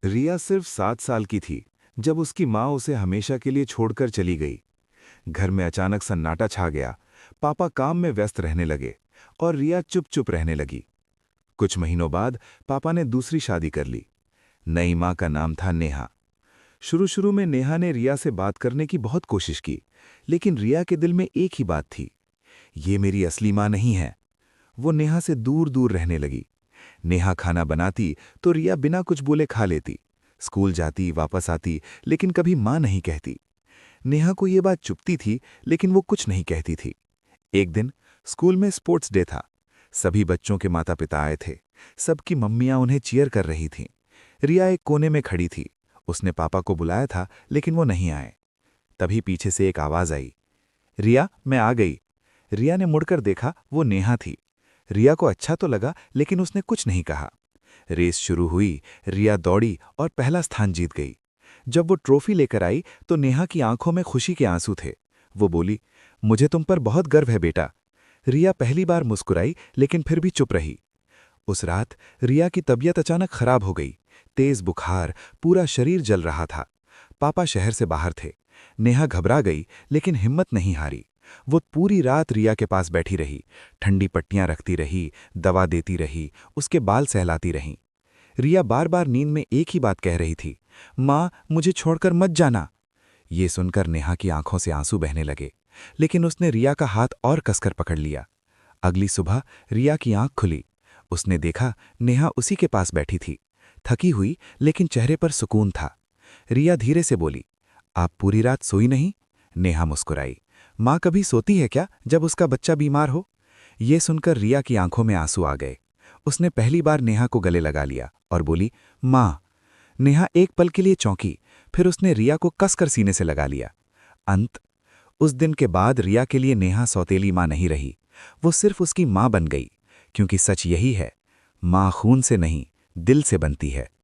रिया सिर्फ 7 साल की थी जब उसकी माँ उसे हमेशा के लिए छोड़कर चली गई। घर में अचानक सन्नाटा छा गया। पापा काम में व्यस्त रहने लगे और रिया चुप चुप रहने लगी। कुछ महीनों बाद पापा ने दूसरी शादी कर ली। नई माँ का नाम था नेहा। शुरू शुरू में नेहा ने रिया से बात करने की बहुत कोशिश की, लेकिन रिया के दिल में एक ही बात थी, ये मेरी असली माँ नहीं है। वो नेहा से दूर दूर रहने लगी। नेहा खाना बनाती तो रिया बिना कुछ बोले खा लेती। स्कूल जाती वापस आती, लेकिन कभी माँ नहीं कहती। नेहा को ये बात चुभती थी, लेकिन वो कुछ नहीं कहती थी। एक दिन स्कूल में स्पोर्ट्स डे था। सभी बच्चों के माता पिता आए थे। सबकी मम्मियां उन्हें चीयर कर रही थीं। रिया एक कोने में खड़ी थी। उसने पापा को बुलाया था, लेकिन वो नहीं आए। तभी पीछे से एक आवाज आई, रिया, मैं आ गई। रिया ने मुड़कर देखा, वो नेहा थी। रिया को अच्छा तो लगा, लेकिन उसने कुछ नहीं कहा। रेस शुरू हुई। रिया दौड़ी और पहला स्थान जीत गई। जब वो ट्रॉफी लेकर आई तो नेहा की आंखों में खुशी के आंसू थे। वो बोली, मुझे तुम पर बहुत गर्व है बेटा। रिया पहली बार मुस्कुराई, लेकिन फिर भी चुप रही। उस रात रिया की तबीयत अचानक खराब हो गई। तेज बुखार, पूरा शरीर जल रहा था। पापा शहर से बाहर थे। नेहा घबरा गई, लेकिन हिम्मत नहीं हारी। वो पूरी रात रिया के पास बैठी रही। ठंडी पट्टियां रखती रही, दवा देती रही, उसके बाल सहलाती रहीं। रिया बार बार नींद में एक ही बात कह रही थी, माँ, मुझे छोड़कर मत जाना। ये सुनकर नेहा की आंखों से आंसू बहने लगे, लेकिन उसने रिया का हाथ और कसकर पकड़ लिया। अगली सुबह रिया की आंख खुली। उसने देखा नेहा उसी के पास बैठी थी, थकी हुई, लेकिन चेहरे पर सुकून था। रिया धीरे से बोली, आप पूरी रात सोई नहीं? नेहा मुस्कुराई, माँ कभी सोती है क्या जब उसका बच्चा बीमार हो? ये सुनकर रिया की आंखों में आंसू आ गए। उसने पहली बार नेहा को गले लगा लिया और बोली, माँ। नेहा एक पल के लिए चौंकी, फिर उसने रिया को कसकर सीने से लगा लिया। अंत। उस दिन के बाद रिया के लिए नेहा सौतेली माँ नहीं रही, वो सिर्फ उसकी माँ बन गई। क्योंकि सच यही है, माँ खून से नहीं, दिल से बनती है।